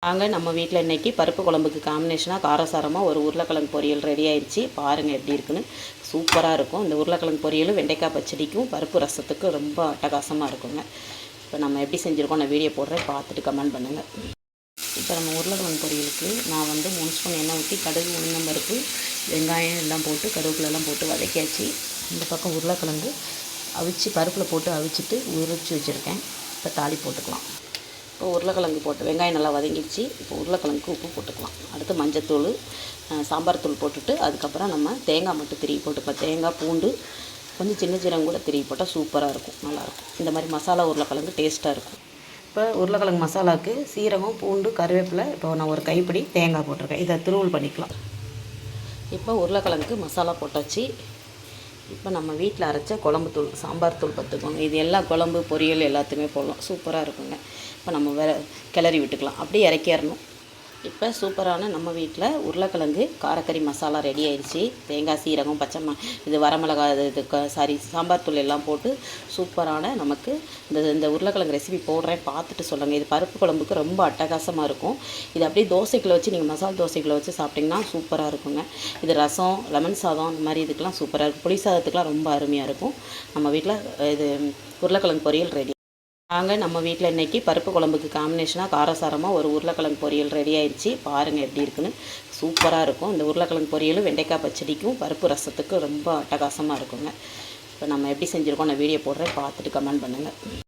வாங்க நம்ம வீட்டில் இன்றைக்கி பருப்பு குழம்புக்கு காம்பினேஷனாக காரசாரமாக ஒரு உருளைக்கிழங்கு பொரியல் ரெடி ஆயிடுச்சு. பாருங்கள் எப்படி இருக்குன்னு. சூப்பராக இருக்கும். இந்த உருளைக்கிழங்கு பொரியலும் வெண்டைக்காய் பச்சடிக்கும் பருப்பு ரசத்துக்கு ரொம்ப அட்டகாசமாக இருக்குங்க. இப்போ நம்ம எப்படி செஞ்சுருக்கோம் நான் வீடியோ போடுறேன், பார்த்துட்டு கமெண்ட் பண்ணுங்கள். இப்போ நம்ம உருளைக்கிழங்கு பொரியலுக்கு நான் 3 ஸ்பூன் எண்ணெய் ஊற்றி கடுகு, உளுந்தம்பருப்பு, வெங்காயம் எல்லாம் போட்டு கருவேப்பிலெல்லாம் போட்டு வதக்கியாச்சு. இந்த பக்கம் உருளைக்கிழங்கு அவிச்சு பருப்பில் போட்டு அவிச்சிட்டு உரிச்சு வச்சுருக்கேன். இப்போ தாளி போட்டுக்கலாம். இப்போ உருளைக்கிழங்கு போட்டு வெங்காயம் நல்லா வதங்கிடுச்சு. இப்போ உருளைக்கிழங்குக்கு உப்பு போட்டுக்கலாம். அடுத்து மஞ்சத்தூள், சாம்பார் தூள் போட்டுட்டு அதுக்கப்புறம் நம்ம தேங்காய் மட்டும் திருவி போட்டுக்கலாம். தேங்காய், பூண்டு, கொஞ்சம் சின்ன சீரகம் கூட திருவி போட்டால் சூப்பராக இருக்கும், நல்லாயிருக்கும். இந்த மாதிரி மசாலா உருளைக்கிழங்கு டேஸ்ட்டாக இருக்கும். இப்போ உருளைக்கிழங்கு மசாலாவுக்கு சீரகம், பூண்டு, கருவேப்பிலை, இப்போ நான் ஒரு கைப்பிடி தேங்காய் போட்டிருக்கேன். இதை துருவல் பண்ணிக்கலாம். இப்போ உருளைக்கிழங்குக்கு மசாலா போட்டாச்சு. இப்போ நம்ம வீட்டில் அரைச்ச குழம்பு தூள், சாம்பார் தூள் பார்த்துக்கோங்க. இது எல்லா குழம்பு பொரியல் எல்லாத்தையுமே போடலாம், சூப்பராக இருக்குங்க. இப்போ நம்ம கிளறி விட்டுக்கலாம், அப்படியே இறக்கிடணும். இப்போ சூப்பரான நம்ம வீட்டில் உருளைக்கிழங்கு காரக்கறி மசாலா ரெடி ஆயிடுச்சு. தேங்காய், சீரகம், இது வரமிளகாய், சாம்பார் தூள் எல்லாம் போட்டு சூப்பரான நமக்கு இந்த உருளைக்கிழங்கு ரெசிபி போடுறேன், பார்த்துட்டு சொல்லுங்கள். இது பருப்பு குழம்புக்கு ரொம்ப அட்டகாசமாக இருக்கும். இது அப்படியே தோசைக்குள்ள வச்சு நீங்கள் மசாலா தோசைக்குள்ள வச்சு சாப்பிட்டிங்கன்னா சூப்பராக இருக்குங்க. இது ரசம், லெமன் சாதம், இந்த மாதிரி இதுக்கெலாம் சூப்பராக இருக்கும். புளி சாதத்துக்கெலாம் ரொம்ப அருமையாக இருக்கும். நம்ம வீட்டில் இது உருளைக்கிழங்கு பொரியல் ரெடி. வாங்க நம்ம வீட்டில் இன்றைக்கி பருப்பு குழம்புக்கு காம்பினேஷனாக காரசாரமாக ஒரு உருளைக்கிழங்கு பொரியல் ரெடி ஆயிடுச்சு. பாருங்கள் எப்படி இருக்குன்னு. சூப்பராக இருக்கும். இந்த உருளைக்கிழங்கு பொரியலும் வெண்டைக்காய் பச்சடிக்கும் பருப்பு ரசத்துக்கு ரொம்ப அட்டகாசமாக இருக்குங்க. இப்போ நம்ம எப்படி செஞ்சுருக்கோம் நான் வீடியோ போடுறேன், பார்த்துட்டு கமெண்ட் பண்ணுங்கள்.